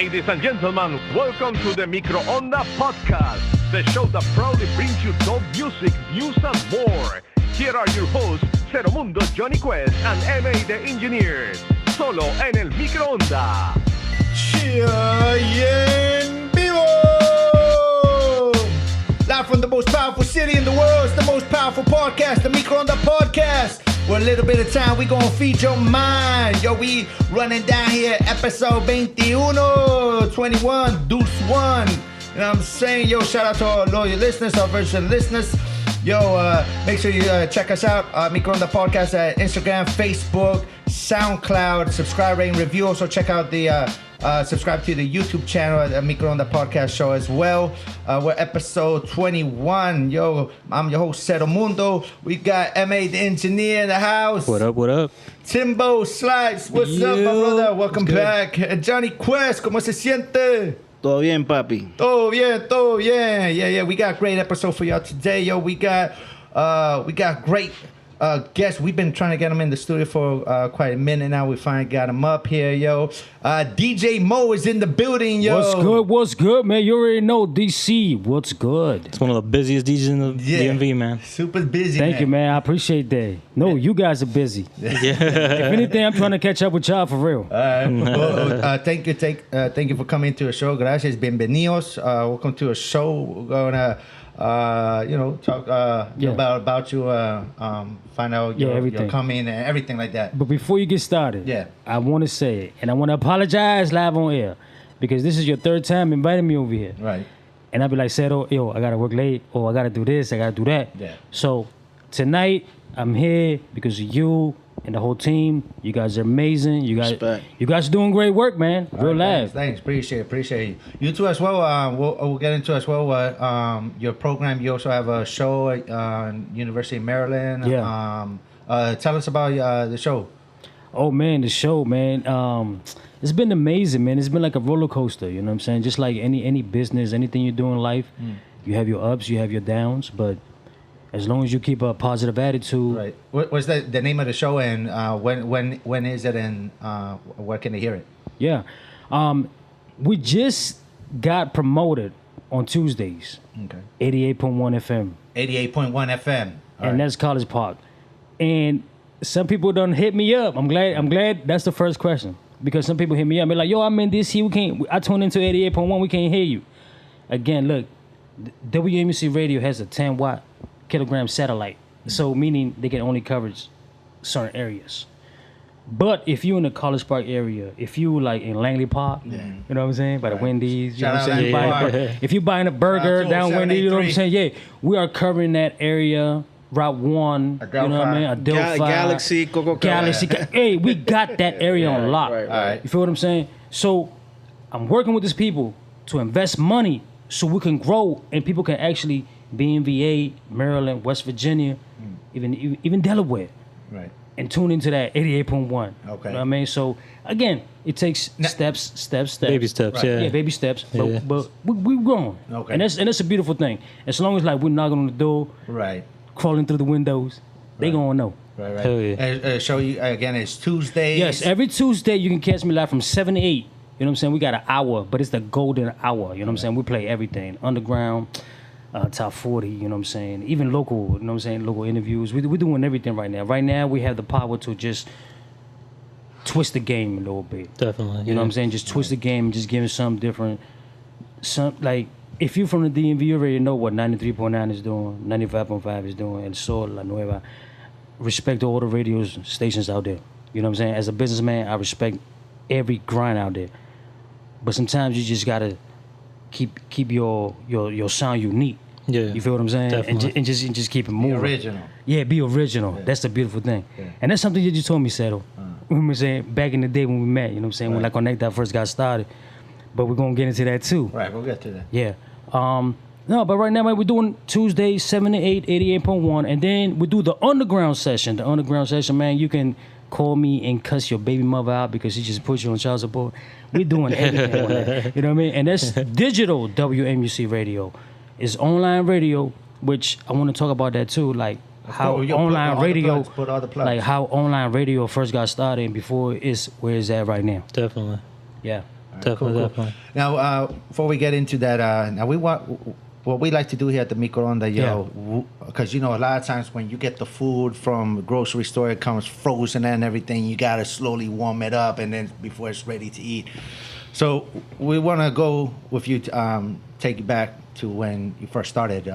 Ladies and gentlemen, welcome to the MicroOnda Podcast, the show that proudly brings you dope music, news, and more. Here are your hosts, Cero Mundo, Johnny Quest, and MA the Engineer. Solo en el MicroOnda. En vivo! Live from the most powerful city in the world. It's the most powerful podcast, the MicroOnda Podcast. With a little bit of time, we gonna feed your mind. Yo, we running down here, episode 21, Deuce 1. You know what I'm saying? Yo, shout out to our loyal listeners, our virtual listeners. Yo, make sure you check us out, MicroOnda Podcast at Instagram, Facebook, SoundCloud. Subscribe, rate, and review. Also, check out the subscribe to the YouTube channel at the MicroOnda Podcast show as well. We're episode 21. Yo, I'm your host, Cero Mundo. We got MA the Engineer in the house. What up, what up? Timbo Slice, what's up, my brother? Welcome back. Johnny Quest, ¿cómo se siente? Todo bien, papi. Todo bien, todo bien. Yeah. We got a great episode for y'all today. Yo, we got great guests. We've been trying to get them in the studio for quite a minute now. We finally got them up here, yo. DJ Moe is in the building, yo. What's good, man? You already know, DC. What's good? It's one of the busiest DJs in the DMV, man. Super busy, Thank you, man. I appreciate that. No, you guys are busy. Yeah. If anything, I'm trying to catch up with y'all for real. Thank you for coming to a show. Gracias, bienvenidos. Welcome to a show. We're gonna talk about you, find out your coming and everything like that. But before you get started, I want to say it, and I want to apologize live on air, because this is your third time inviting me over here. Right. And I'll be like, Cero, yo, I got to work late, or I got to do this, I got to do that. Yeah. So tonight, I'm here because of you and the whole team. You guys are amazing. You guys are doing great work, man. Real live. Thanks. Appreciate you. You too as well. We'll get into as well your program. You also have a show at University of Maryland. Yeah. Tell us about the show. Oh, man, the show, man. It's been amazing, man. It's been like a roller coaster, you know what I'm saying? Just like any business, anything you do in life, you have your ups, you have your downs, but as long as you keep a positive attitude. Right. What's the name of the show, and when is it, and where can they hear it? Yeah. We just got promoted on Tuesdays. Okay. 88.1 FM. 88.1 FM. And that's College Park. And some people done hit me up. I'm glad that's the first question. Because some people hit me up and be like, yo, I'm in DC. I tuned into 88.1. We can't hear you. Again, look, WMUC Radio has a 10-watt kilogram satellite, so meaning they can only coverage certain areas. But if you in the College Park area, if you like in Langley Park, you know what I'm saying, by the Wendy's, you know what I'm saying, if you buying a burger down Wendy's, you know what I'm saying, we are covering that area. Route 1, you know what I mean, Adelphi, Galaxy, Coca-Cola. Galaxy. Hey, we got that area on lock. Right. You feel what I'm saying? So I'm working with these people to invest money so we can grow and people can actually be in VA, Maryland, West Virginia, even Delaware. Right. And tune into that 88.1. Okay. You know what I mean? So again, it takes steps. Baby steps, right. Yeah, baby steps. But we're growing. Okay. And that's a beautiful thing. As long as like we're knocking on the door, Right. crawling through the windows, they gonna know. Right. Hell yeah. Show you again. It's Tuesdays. Yes, every Tuesday you can catch me live from 7 to 8. You know what I'm saying? We got an hour, but it's the golden hour. You know what I'm saying? We play everything. Underground, top 40, you know what I'm saying? Even local, you know what I'm saying? Local interviews. We're doing everything right now. Right now we have the power to just twist the game a little bit. Definitely. You know what I'm saying? Just twist the game and just give it something different. Like, if you're from the DMV, you already know what 93.9 is doing, 95.5 is doing, El Sol, La Nueva. Respect all the radio stations out there. You know what I'm saying? As a businessman, I respect every grind out there. But sometimes you just gotta keep your sound unique. Yeah. You feel what I'm saying? Definitely. And just keep it moving. Be original. Yeah, be original. Yeah. That's the beautiful thing. Yeah. And that's something that you told me, Cero. When we were saying back in the day when we met, you know what I'm saying? When like Connect that first got started. But we're gonna get into that too. Right, we'll get to that. Yeah. No, but right now we're doing Tuesdays 7 to 8, 88.1, and then we do the underground session. The underground session, man, you can call me and cuss your baby mother out because she just put you on child support. We're doing everything on that. You know what I mean? And that's digital WMUC radio. It's online radio, which I want to talk about that too. Like how online radio, like how online radio first got started and before it's where it's at right now. Definitely. Yeah. Definitely. Now, before we get into that, now we want what we like to do here at the MicroOnda, because a lot of times when you get the food from the grocery store, it comes frozen and everything. You gotta slowly warm it up, and then before it's ready to eat. So we want to go with you to take you back to when you first started.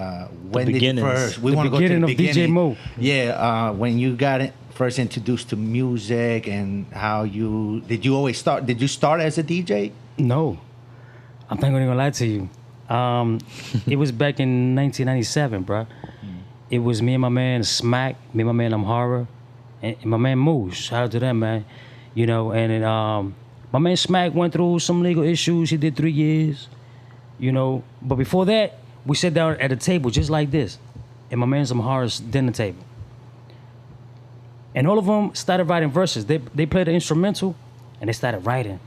When did you first? We want to go to the beginning. DJ Moe. Yeah, when you got it first introduced to music and how did you always start? Did you start as a DJ? No, I'm not gonna lie to you. It was back in 1997, bro. It was me and my man Smack, me and my man Horror, and my man Moose. Shout out to them, man. My man Smack went through some legal issues. He did 3 years, But before that, we sat down at a table just like this, and my man's Horror's dinner table. And all of them started writing verses. They played the instrumental, and they started writing.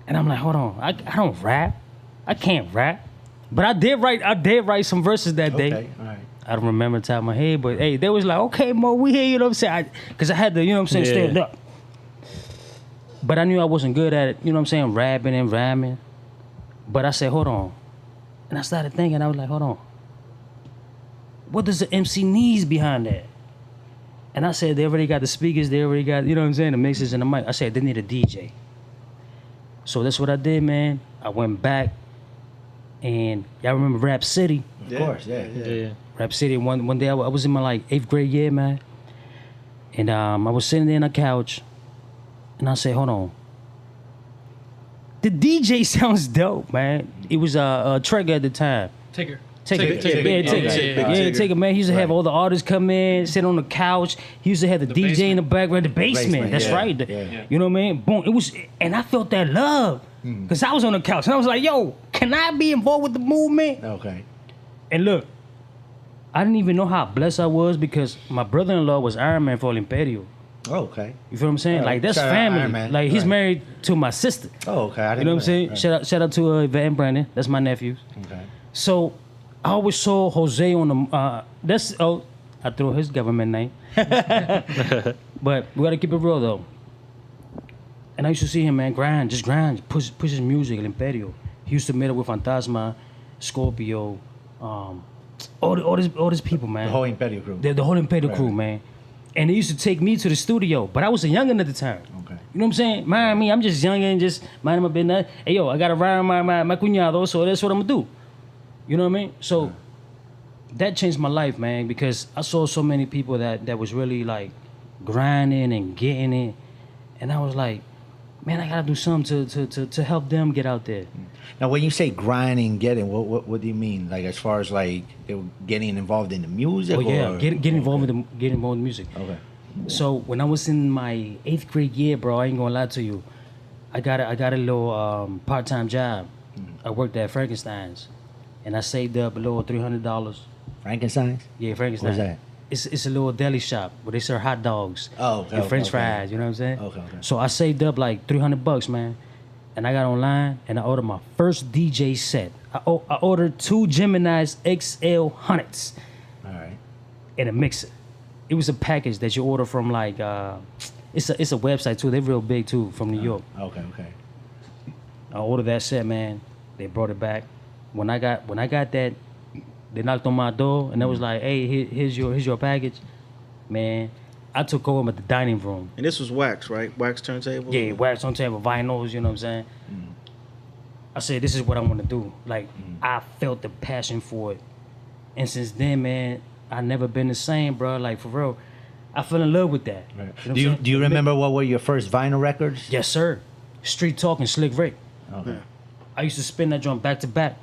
And I'm like, hold on, I don't rap. I can't rap. But I did write some verses that day. Okay, all right. I don't remember the top of my head, but hey, they was like, okay, Mo, we hear you, know what I'm saying? Because I had to, stand up. But I knew I wasn't good at it, rapping and rhyming. But I said, hold on. And I started thinking, I was like, hold on. What does the MC needs behind that? And I said, they already got the speakers, they already got, the mixers and the mic. I said, they need a DJ. So that's what I did, man. I went back, and y'all remember Rap City? Of course, yeah. Rap City. One day I was in my 8th grade year, man, and I was sitting there on a couch, and I said, hold on. The DJ sounds dope, man. It was a Trigger at the time. Tigger. Tigger, man. He used to have all the artists come in, sit on the couch. He used to have the DJ basement. in the background, the basement. That's right. You know what I mean? Boom. It was, and I felt that love because I was on the couch and I was like, "Yo, can I be involved with the movement?" Okay. And look, I didn't even know how blessed I was because my brother-in-law was Iron Man for Imperio. Oh, okay. You feel what I'm saying? Right. Like that's Shout out Iron family. Man. Like he's Right. married to my sister. Oh, okay. I didn't You know what I'm saying? Right. Shout out to Yvette and Brandon. That's my nephews. Okay. So I always saw Jose on the I threw his government name. But we gotta keep it real though. And I used to see him, man, grind, push his music, El Imperio. He used to meet up with Fantasma, Scorpio, all these people, man. The whole Imperio crew. The whole Imperio Right. crew, man. And they used to take me to the studio, but I was a youngin' at the time. Okay. You know what I'm saying? Mind me, I'm just youngin', just minding my business. Hey, yo, I gotta ride my cuñado, so that's what I'm gonna do. You know what I mean? So that changed my life, man, because I saw so many people that was really like grinding and getting it, and I was like, man, I gotta do something to help them get out there. Now, when you say grinding, getting, what do you mean? Like as far as like they were getting involved in the music? Oh yeah, or? get involved with get involved in music. Okay. So when I was in my 8th grade year, bro, I ain't gonna lie to you, I got a little part-time job. I worked at Frankenstein's, and I saved up a little $300. Frankenstein's? Yeah, Frankenstein. What's that? It's a little deli shop where they serve hot dogs and French fries. You know what I'm saying? Okay. So I saved up like $300, man, and I got online and I ordered my first DJ set. I ordered 2 Gemini's XL hundreds All right. and a mixer. It was a package that you order from like it's a website too. They're real big too from New York. Okay. I ordered that set, man. They brought it back. When I got that, they knocked on my door and they was like, "Hey, here's your package." Man, I took over at the dining room. And this was wax, right? Wax turntable? Yeah, wax on table, vinyls, you know what I'm saying? I said, this is what I want to do. Like, I felt the passion for it. And since then, man, I never been the same, bro. Like, for real, I fell in love with that. Right. You know Do you what I'm do you saying? remember what were your first vinyl records? Yes, sir. Street Talk and Slick Rick. Okay. I used to spin that joint back to back.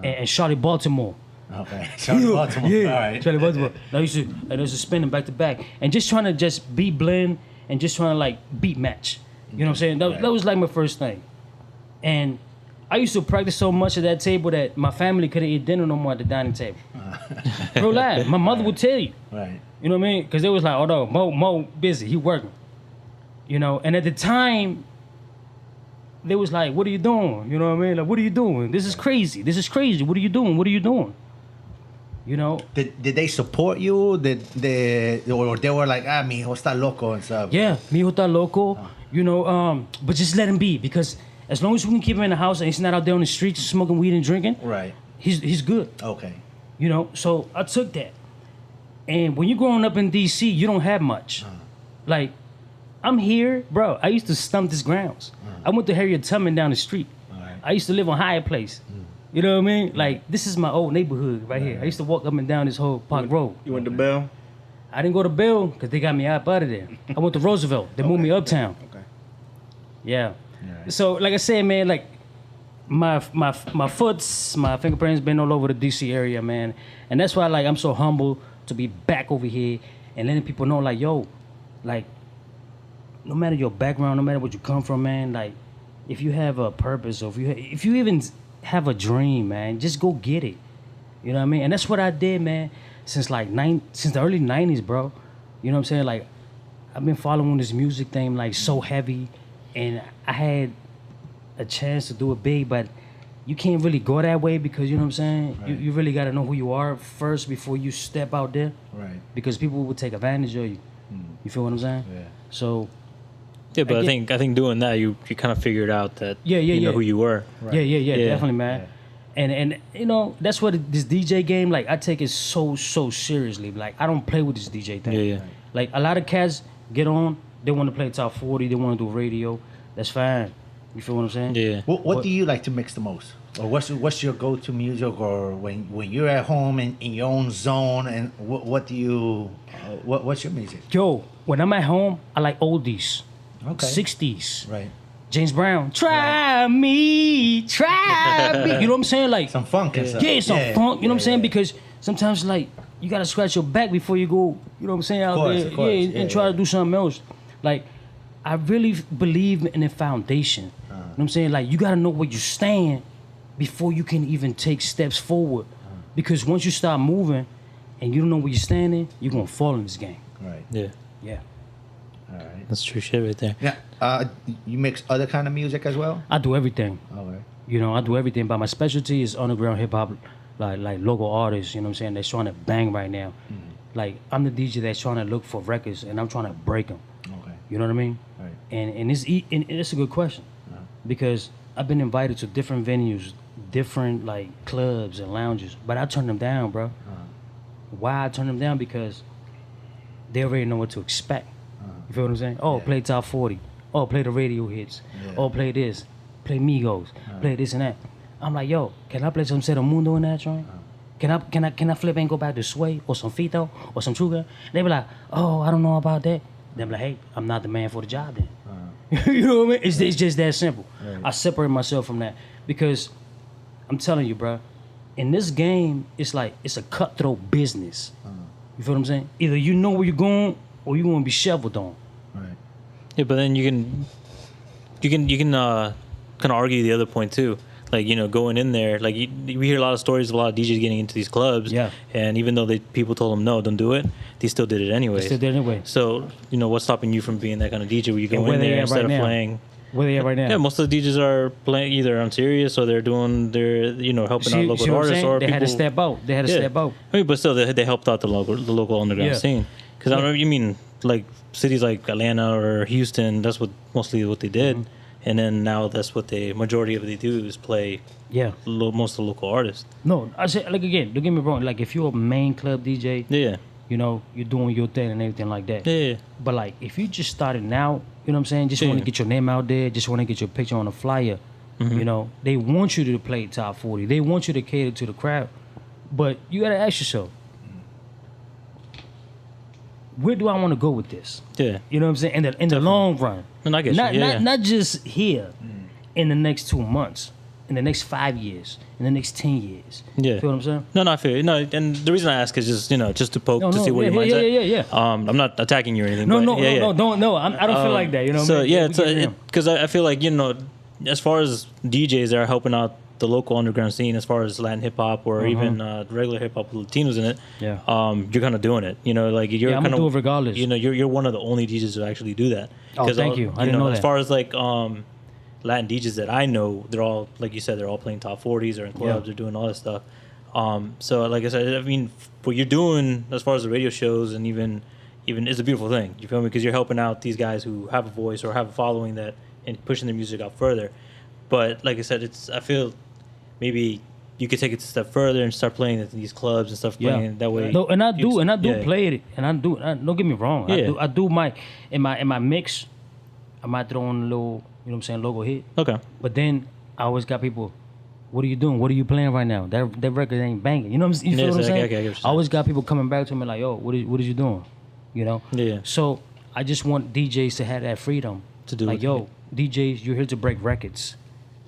And Charlie Baltimore. Okay. Charlie Baltimore. Yeah, All right. Charlie Baltimore. I used to spin them back to back, and just trying to just beat blend and just trying to like beat match. You know what I'm saying? That was like my first thing. And I used to practice so much at that table that my family couldn't eat dinner no more at the dining table. Bro, lie. My mother would tell you. Right. You know what I mean? Because they was like, oh no, Mo busy, he working. You know, and at the time, they was like, what are you doing? You know what I mean? Like, what are you doing? This is crazy. What are you doing? You know? Did they support you? Or they were like, mi hijo está loco and stuff? Yeah, mi hijo está loco. You know, but just let him be because As long as we can keep him in the house and he's not out there on the streets smoking weed and drinking, Right. he's good. Okay. You know, so I took that. And when you're growing up in DC, you don't have much. Like, I'm here, bro. I used to stump this grounds. I went to Harriet Tubman down the street. Right. I used to live on Hyatt Place. You know what I mean? Like, this is my old neighborhood right here. I used to walk up and down this whole Park Road. You went to Bell? I didn't go to Bill because they got me out of there. I went to Roosevelt. They moved me uptown. Okay. Yeah. Right. So, like I said, man, like, my foots, my fingerprints been all over the DC area, man. And that's why, like, I'm so humble to be back over here and letting people know, like, yo, like, no matter your background, no matter what you come from, man, like, if you have a purpose or if you even have a dream, man, just go get it. You know what I mean? And that's what I did, man, since the early 90s, bro. You know what I'm saying? Like, I've been following this music thing, like, so heavy, and I had a chance to do it big, but you can't really go that way because, you know what I'm saying? Right. You really got to know who you are first before you step out there, Right. because people will take advantage of you. You feel what I'm saying? Yeah. So, Yeah, but I get- think doing that, you kind of figured out that Yeah, you know yeah. who you were. Right. yeah, Yeah. definitely, man. And you know, that's what this DJ game, like, I take it so seriously. Like, I don't play with this DJ thing. Yeah, yeah. Like, a lot of cats get on, they want to play top 40, they want to do radio. That's fine. You feel what I'm saying? Yeah. What do you like to mix the most? Or what's your go-to music? Or when you're at home in your own zone, and what do you what's your music? Yo, when I'm at home, I like oldies. Okay. 60s. Right. James Brown. Try me. You know what I'm saying? Like, Some funk and stuff. yeah, some funk. You know what I'm saying? yeah. Because sometimes, like, you gotta scratch your back before you go. You know what I'm saying? Out course, there, of course. yeah, and try to do something else. Like, I really believe in the foundation. You know what I'm saying? Like, you gotta know where you stand before you can even take steps forward. Because once you start moving and you don't know where you're standing, you're gonna fall in this game. Right. Yeah. Yeah. All right. That's true shit right there. Yeah. You mix other kind of music as well? I do everything. Okay. You know, I do everything, but my specialty is underground hip hop, like local artists. You know what I'm saying? That's trying to bang right now. Like, I'm the DJ that's trying to look for records, and I'm trying to break them. Okay. You know what I mean? Right. And it's a good question because I've been invited to different venues, different like clubs and lounges, but I turn them down, bro. Why I turn them down? Because they already know what to expect. You feel what I'm saying? Oh, play top 40. Oh, play the radio hits. Yeah. Oh, play this. Play Migos. Play this and that. I'm like, yo, can I play some Cero Mundo in that joint? Can I flip and go back to Sway or some Fito or some Truga? They be like, oh, I don't know about that. They be like, hey, I'm not the man for the job then. You know what I mean? It's just that simple. Right. I separate myself from that because I'm telling you, bro, in this game, it's like it's a cutthroat business. You feel what I'm saying? Either you know where you're going or you're gonna be shoveled on. Right. Yeah, but then you can kind of argue the other point too. Like, you know, going in there, like we hear a lot of stories of a lot of DJs getting into these clubs. Yeah. And even though people told them no, don't do it, they still did it anyway. They still did it anyway. So, you know, what's stopping you from being that kind of DJ where you go where in they there at instead right of now? playing? Where they at right now? Yeah, most of the DJs are playing either on Serious or they're helping out local see what I'm artists saying? or They people. had to step out. They had to step out. I mean, but still, they helped out the local underground Yeah. scene. Because I don't know, you mean like cities like Atlanta or Houston? That's mostly what they did, and then now that's what majority of what they do is play. Yeah. Most of the local artists. No, I say, like, again, don't get me wrong. Like, if you're a main club DJ, Yeah, you know, you're doing your thing and everything like that. yeah, But, like, if you just started now, you know what I'm saying? Just Yeah. want to get your name out there, just want to get your picture on a flyer. You know, they want you to play top 40. They want you to cater to the crowd. But you got to ask yourself, where do I want to go with this? yeah. You know what I'm saying? In the long run. And I get not, you. Yeah, not just here in the next 2 months, in the next 5 years, in the next 10 years. Yeah. Feel what I'm saying? No, I feel you. No, and the reason I ask is just to poke No, to no, see where yeah, your mind's at. yeah. I'm not attacking you or anything. No, but no, yeah, no, yeah. no, no. I don't feel like that. You know what So I mean? yeah, We get them. because I feel like, you know, as far as DJs that are helping out the local underground scene, as far as Latin hip hop or even regular hip hop with Latinos in it, Yeah. you're kind of doing it. You know, like you're Yeah, I'm kind gonna of do it regardless. You know, you're one of the only DJs who actually do that. Oh, 'Cause thank you. I didn't know As that. far as like Latin DJs that I know, they're all, like you said, they're all playing top 40s or in clubs. Yeah. They're doing all this stuff. So like I said, I mean, what you're doing as far as the radio shows and even it's a beautiful thing. You feel me? Because you're helping out these guys who have a voice or have a following that and pushing their music out further. But like I said, I feel maybe you could take it a step further and start playing at these clubs and stuff. Playing that way. No, and I do yeah. play it, and don't get me wrong. Yeah. I do my in my mix. I might throw in a little, you know what I'm saying, logo hit. Okay. But then I always got people. What are you doing? What are you playing right now? That record ain't banging. You know what I'm, you feel what I'm saying? Okay, I always got people coming back to me like, yo, what is you doing? You know? Yeah. So I just want DJs to have that freedom to do like, it. yo, DJs, you're here to break records.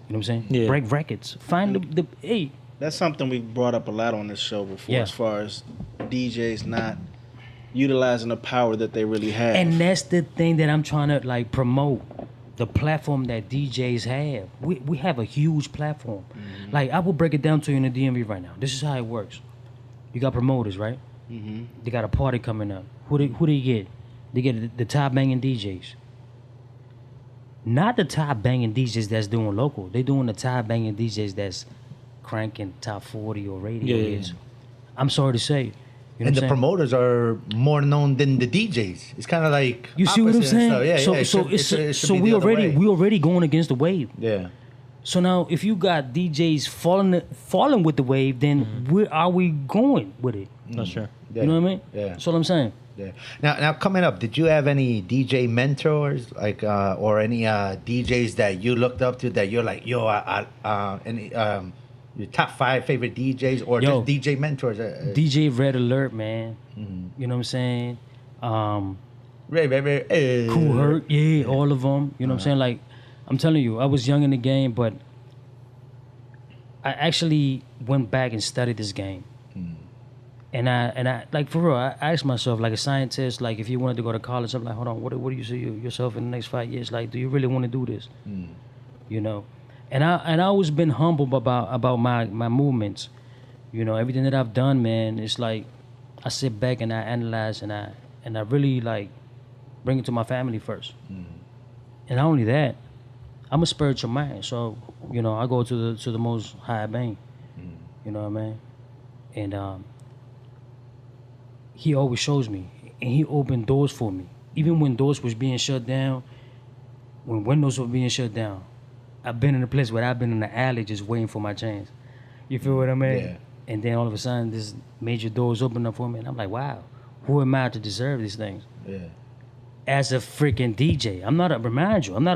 You know what I'm saying? Yeah. Break records. Find the hey. That's something we brought up a lot on this show before, Yeah. as far as DJs not utilizing the power that they really have. And that's the thing that I'm trying to like promote. The platform that DJs have. We have a huge platform. Mm-hmm. Like I will break it down to you in the DMV right now. This is how it works. You got promoters, right? Mm-hmm. They got a party coming up. Who they get? They get the top banging DJs. Not the top banging DJs that's doing local. They doing the top banging DJs that's cranking top 40 or radio Yeah. hits. I'm sorry to say. You know And what the I'm saying? promoters are more known than the DJs. It's kind of like You see what I'm opposite and saying? stuff. Yeah, yeah. So be we the other way. already going against the wave. Yeah. So now, if you got DJs falling with the wave, then where are we going with it? Not sure. Yeah. You know what I mean? Yeah. That's what I'm saying. Yeah. Now coming up, did you have any DJ mentors, like, or any DJs that you looked up to that you're like, yo, any your top 5 favorite DJs or Yo. just DJ mentors? DJ Red Alert, man. You know what I'm saying? Ray, Cool Herc, yeah, all of them. You know what I'm saying? Like, I'm telling you, I was young in the game, but I actually went back and studied this game. And I like, for real, I asked myself, like a scientist, like if you wanted to go to college, I'm like, hold on, what do you see yourself in the next 5 years? Like, do you really want to do this? You know? And I always been humble about my movements. You know, everything that I've done, man, it's like I sit back and I analyze and I really like bring it to my family first. And not only that, I'm a spiritual man, so you know I go to the most high being. You know what I mean? And he always shows me, and he opened doors for me, even when doors was being shut down, when windows were being shut down. I've been in a place where I've been in the alley just waiting for my chance. You feel what I mean? Yeah. And then all of a sudden, this major doors open up for me, and I'm like, wow, who am I to deserve these things? Yeah. As a freaking DJ, I'm not an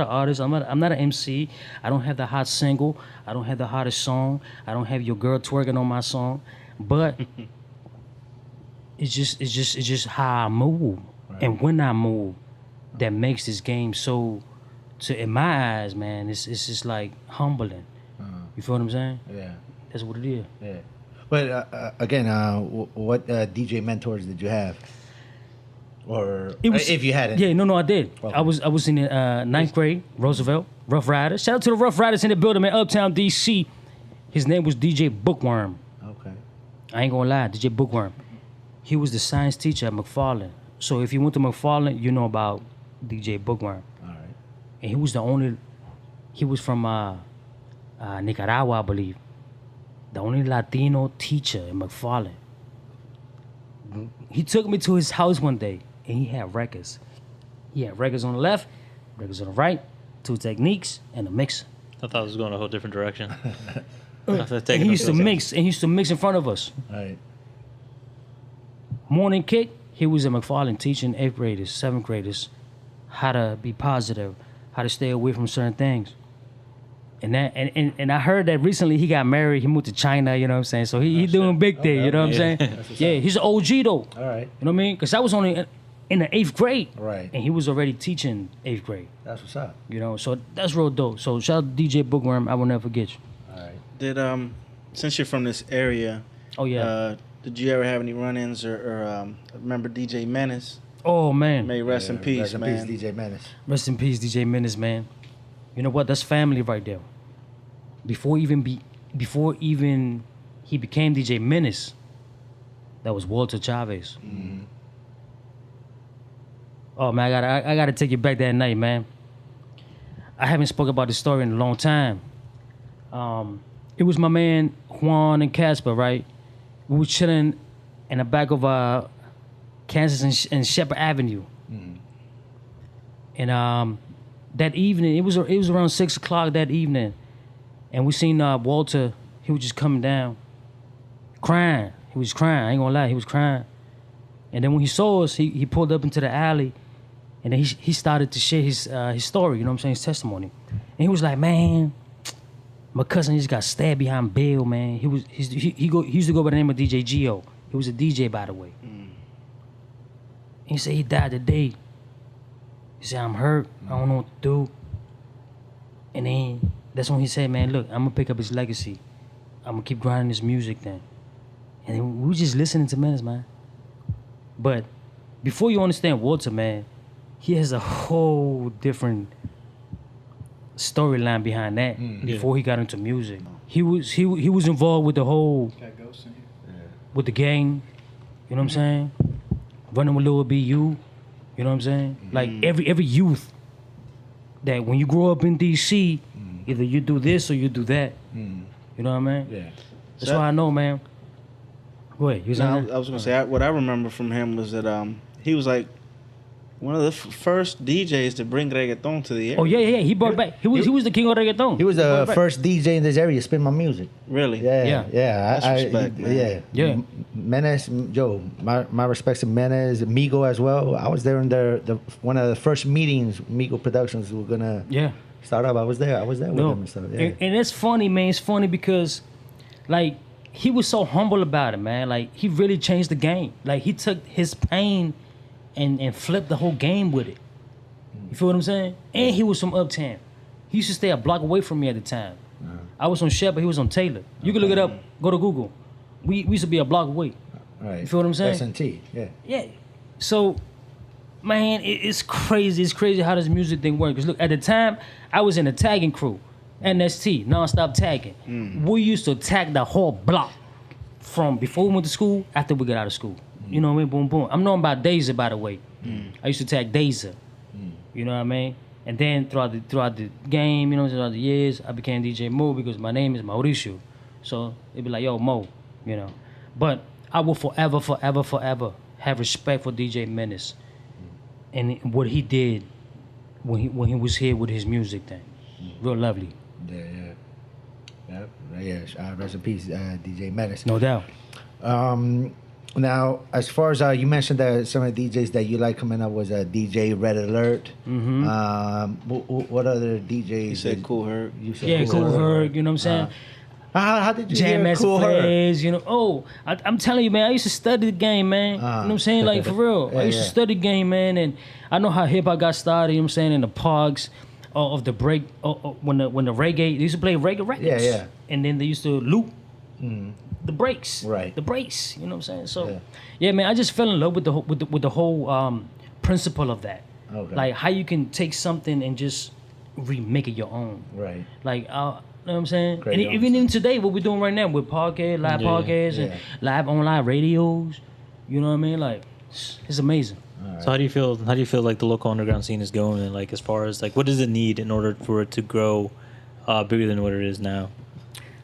artist. I'm not an MC. I don't have the hot single. I don't have the hottest song. I don't have your girl twerking on my song. But it's just how I move, and when I move, that makes this game so. In my eyes, man, it's just like humbling. You feel what I'm saying? Yeah. That's what it is. Yeah. But again, what DJ mentors did you have? Or if you hadn't? Yeah, no, I did. Okay. I was in the ninth grade, Roosevelt, Rough Riders. Shout out to the Rough Riders in the building, man, Uptown, DC. His name was DJ Bookworm. Okay. I ain't gonna lie, DJ Bookworm. He was the science teacher at McFarland. So if you went to McFarland, you know about DJ Bookworm. All right. And he was from Nicaragua, I believe. The only Latino teacher in McFarland. He took me to his house one day, and he had records. He had records on the left, records on the right, 2 techniques, and a mixer. I thought it was going a whole different direction. And he used to mix, in front of us. All right. Morning kick, he was at McFarland teaching 8th graders, 7th graders how to be positive, how to stay away from certain things. And I heard that recently he got married, he moved to China, you know what I'm saying? So he doing big thing, you know what I'm saying? Yeah, he's an OG though. All right. You know what I mean? Because I was only in the 8th grade. Right. And he was already teaching 8th grade. That's what's up. You know, so that's real dope. So shout out to DJ Bookworm, I will never forget you. All right. Did since you're from this area, Oh yeah. did you ever have any run-ins or remember DJ Menace? Oh man. May rest in peace, Rest in man. peace, DJ Menace. Rest in peace, DJ Menace, man. You know what? That's family right there. Before even he became DJ Menace, that was Walter Chavez. Mm-hmm. Oh man, I gotta take you back that night, man. I haven't spoke about this story in a long time. It was my man Juan and Casper, right? We were chilling in the back of Kansas and Shepherd Avenue. And that evening, it was around 6 o'clock that evening. And we seen Walter, he was just coming down, crying. He was crying, I ain't gonna lie, he was crying. And then when he saw us, he pulled up into the alley, and then he started to share his story, you know what I'm saying, his testimony. And he was like, man, my cousin just got stabbed behind bail, man. He used to go by the name of DJ Gio. He was a DJ, by the way. He said he died today. He said, I'm hurt. I don't know what to do. And then that's when he said, man, look, I'm going to pick up his legacy. I'm going to keep grinding this music then. And then we were just listening to Menace, man. But before you understand Walter, man, he has a whole different storyline behind that before he got into music. He was involved with the whole, with the gang, you know what I'm saying? Running with Lil BU, you know what I'm saying? Like every youth that when you grow up in DC, either you do this or you do that. You know what I mean? Yeah. That's why I know, man. Go ahead. You was I was gonna say what I remember from him was that he was like one of the first DJs to bring reggaeton to the area. Oh yeah. He brought it back. He was the king of reggaeton. He was the first DJ in this area to spin my music. Really? Yeah. That's respect, man. Yeah. Menace, Joe, my respects to Menace, Migo as well. I was there in the one of the first meetings Migo Productions were gonna start up. I was there with them and stuff. Yeah. And it's funny, man. It's funny because, like, he was so humble about it, man. Like, he really changed the game. Like, he took his pain and flipped the whole game with it. You feel what I'm saying? And he was from Uptown. He used to stay a block away from me at the time. I was on Shepherd, he was on Taylor. You can look it up, go to Google. We used to be a block away. Right. You feel what I'm saying? S&T, yeah. Yeah. So, man, it's crazy. It's crazy how this music thing works. 'Cause look, at the time, I was in a tagging crew. NST, non-stop tagging. We used to tag the whole block from before we went to school, after we got out of school. You know what I mean? Boom, boom. I'm knowing about Deja, by the way. I used to tag Deja. You know what I mean? And then throughout the game, you know, throughout the years, I became DJ Moe because my name is Mauricio. So it'd be like, yo, Mo, you know. But I will forever have respect for DJ Menace and what he did when he was here with his music thing. Real lovely. Yeah. Rest in peace, DJ Menace. No doubt. Now, as far as you mentioned that some of the DJs that you like coming up was DJ Red Alert. What other DJs? You said Cool Herc. Cool Herc. You know what I'm saying? How did you Jam hear Master Cool Herc? Plays, you know. I'm telling you, man, I used to study the game, man. You know what I'm saying? Like, for real. I used to study the game, man, and I know how hip-hop got started, you know what I'm saying, in the parks of the break, when the reggae, they used to play reggae records. Yeah. And then they used to loop the breaks. Right. The breaks, you know what I'm saying? So, yeah, man, I just fell in love with the whole principle of that. Okay. Like, how you can take something and just remake it your own. Right. Like, you know what I'm saying? Great And even today, what we're doing right now with podcast, live podcasts, and live online radios, you know what I mean? Like, it's amazing. Right. So how do you feel like the local underground scene is going, and like as far as like what does it need in order for it to grow bigger than what it is now?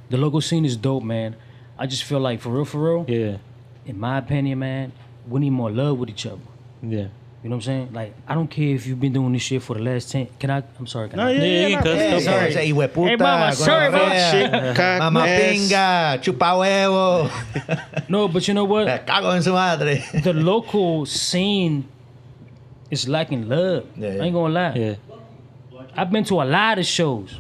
The local scene is dope, man. I just feel like for real, yeah, in my opinion, man, we need more love with each other. Yeah. You know what I'm saying? Like, I don't care if you've been doing this shit for the last 10. I'm sorry. Can I? Yeah, Sorry, say hueputa. Hey, mama, sorry, Mama pinga, chupa huevo. No, but you know what? Cago en su madre. The local scene is lacking love. Yeah. I ain't gonna lie. Yeah. I've been to a lot of shows.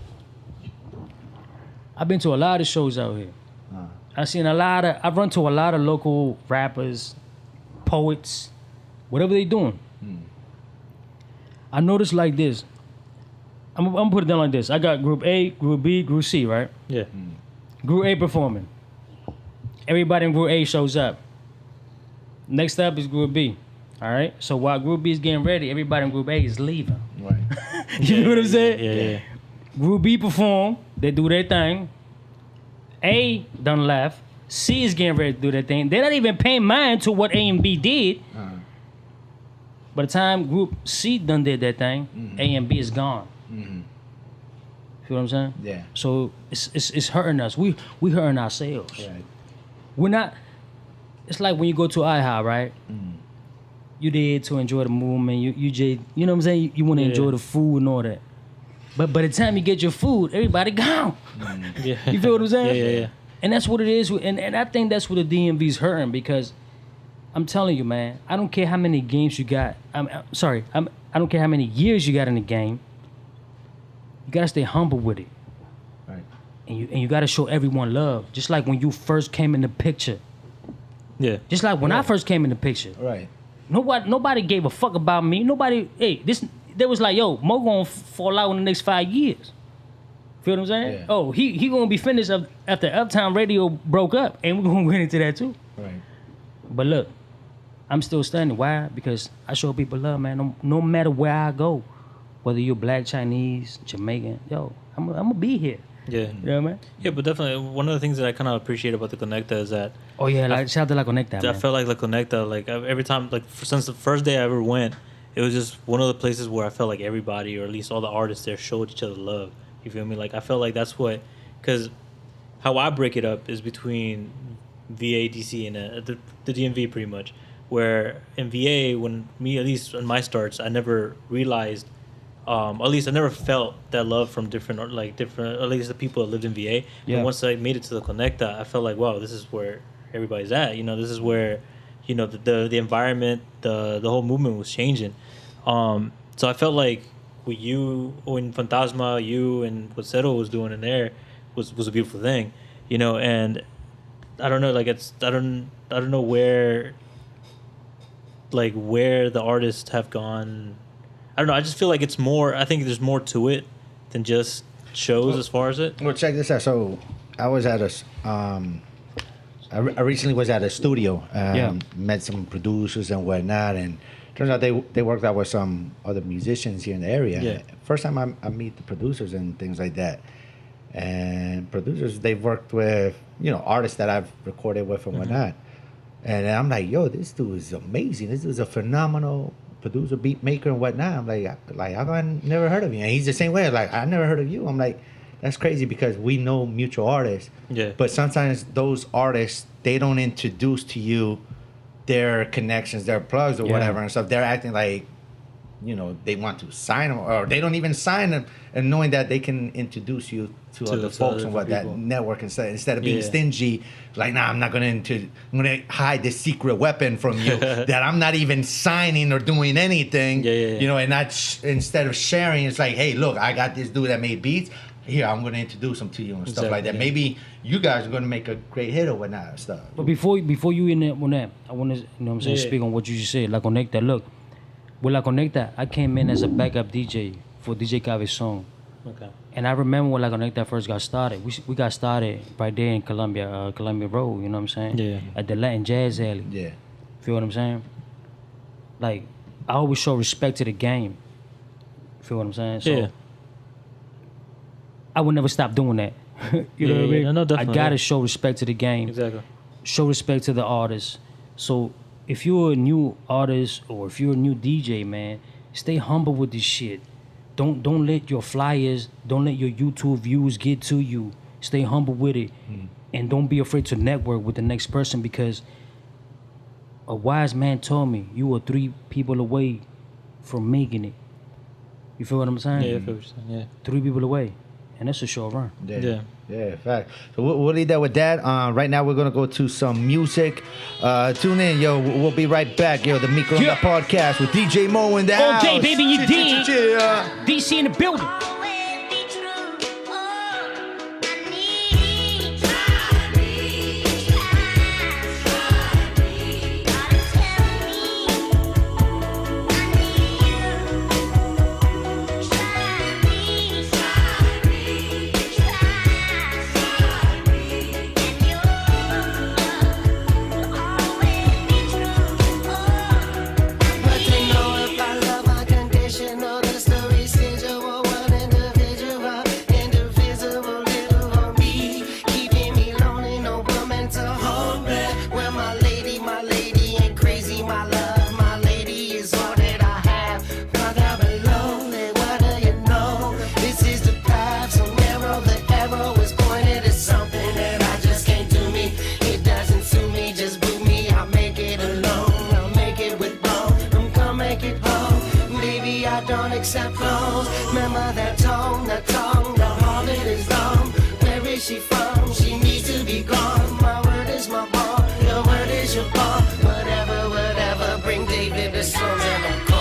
out here. I've run to a lot of local rappers, poets, whatever they doing. I noticed like this. I'm gonna put it down like this. I got group A, group B, group C, right? Yeah. Group A performing. Everybody in group A shows up. Next up is group B. All right? So while group B is getting ready, everybody in group A is leaving. Right. You know what I'm saying? Yeah. Group B perform, they do their thing. A done left. C is getting ready to do their thing. They're not even paying mind to what A and B did. By the time group C done did their thing, A and B is gone. Feel what I'm saying? Yeah. So it's hurting us. We hurting ourselves. Right. We're not. It's like when you go to IHOP, right? You there to enjoy the movement. You know what I'm saying? You want to enjoy the food and all that. But by the time you get your food, everybody gone. Yeah. You feel what I'm saying? Yeah. And that's what it is. And I think that's what the DMV's hurting because I'm telling you, man, I don't care how many games you got. I don't care how many years you got in the game. You gotta stay humble with it. Right. And you gotta show everyone love. Just like when you first came in the picture. Yeah. Just like when I first came in the picture. Right. Nobody gave a fuck about me. They was like, yo, Mo gonna fall out in the next 5 years. Feel what I'm saying? Yeah. Oh, he gonna be finished after Uptown Radio broke up, and we're gonna get into that too. Right. But look, I'm still standing. Why? Because I show people love, man. No matter where I go, whether you're black, Chinese, Jamaican, yo, I'm gonna be here. Yeah. You know what I mean? Yeah, but definitely one of the things that I kind of appreciate about the Conecta is that Oh yeah, like shout out to La Conecta, I man. felt like La Conecta, like every time, like since the first day I ever went, it was just one of the places where I felt like everybody, or at least all the artists there, showed each other love. You feel me? Like I felt like that's what, because how I break it up is between VA, DC, and the DMV pretty much. Where in VA, when me, at least in my starts, I never realized, at least I never felt that love from different, at least the people that lived in VA. Yeah. And once I made it to the Conecta, I felt like, wow, this is where everybody's at. You know, this is where, you know, the environment, the whole movement was changing. So I felt like with you, when Fantasma, you, and what Cero was doing in there was a beautiful thing, you know. And I don't know, like I don't know where the artists have gone. I don't know. I just feel like it's more. I think there's more to it than just shows as far as it. Well, check this out. So I was at I recently was at a studio. Met some producers and whatnot, and turns out they worked out with some other musicians here in the area. Yeah. First time I meet the producers and things like that. And producers, they've worked with, you know, artists that I've recorded with and whatnot. And I'm like, yo, this dude is amazing. This dude's a phenomenal producer, beat maker, and whatnot. I'm like I never heard of you. And he's the same way. Like, I never heard of you. I'm like, that's crazy because we know mutual artists. Yeah. But sometimes those artists, they don't introduce to you their connections, their plugs or whatever and stuff. They're acting like, you know, they want to sign them, or they don't even sign them, and knowing that they can introduce you to other folks and what that network instead of being stingy, like, nah, I'm gonna hide this secret weapon from you that I'm not even signing or doing anything. You know, and not instead of sharing, it's like, hey, look, I got this dude that made beats. Here, I'm gonna introduce him to you and stuff like that. Maybe you guys are gonna make a great hit or whatnot and stuff. But before you in there on that, I want to, you know what I'm saying, speak on what you just said. La Conecta, look, with La Conecta, I came in as a backup DJ for DJ Cave's song. Okay. And I remember when La Conecta first got started. We got started right there in Columbia Road, you know what I'm saying? Yeah. At the Latin Jazz Alley. Yeah. Feel what I'm saying? Like, I always show respect to the game. Feel what I'm saying? So, I would never stop doing that. You know what I mean? No, definitely. I gotta show respect to the game. Exactly. Show respect to the artists. So if you're a new artist or if you're a new DJ, man, stay humble with this shit. Don't let your flyers, don't let your YouTube views get to you. Stay humble with it. And don't be afraid to network with the next person, because a wise man told me you are 3 people away from making it. You feel what I'm saying? Yeah, I feel what you're saying. Yeah. 3 people away. And that's a short run. Yeah, fact. So we'll leave that with that. Right now, we're going to go to some music. Tune in, yo. We'll be right back, yo. The MicroOnda Podcast with DJ Moe in the house. Okay, baby, you did. Yeah. DC in the building. But to know if I love unconditional, the story says you were one in the don't accept clothes. Remember that tongue, the harlot is dumb. Where is she from? She needs to be gone. My word is my ball, your word is your ball. Whatever, whatever, bring David the song and I'm gone.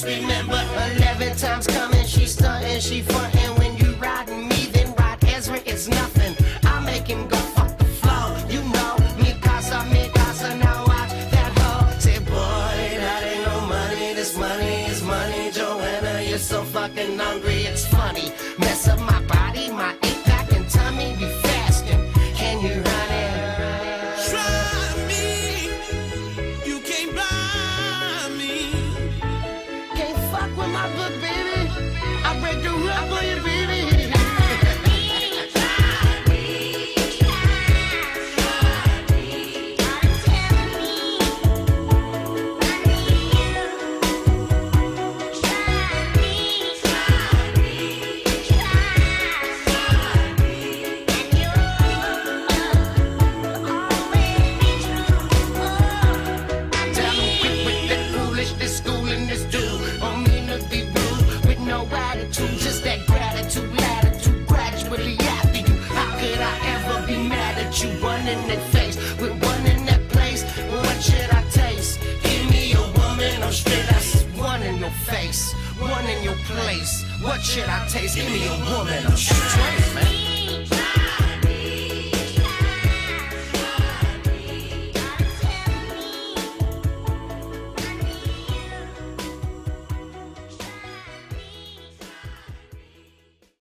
Remember 11 times coming, she stunting, she frontin'. When you riding me, then ride Ezra, it's nothing. I make him go fuck the flow, you know. Me casa, now watch that hoe. Say, boy, that ain't no money, this money is money. Joanna, you're so fucking hungry, it's funny. Mess up my body, my eight pack and tummy be fasting. Can you run it? Try me, you can't buy me. Fuck with my book, baby. I break the rub on you, baby. Just that gratitude, latitude, gradually after you. How could I ever be mad at you? One in that face, with one in that place. What should I taste? Give me a woman, I'm straight. That's one in your face, one in your place. What should I taste? Give me a woman, I'm straight, man.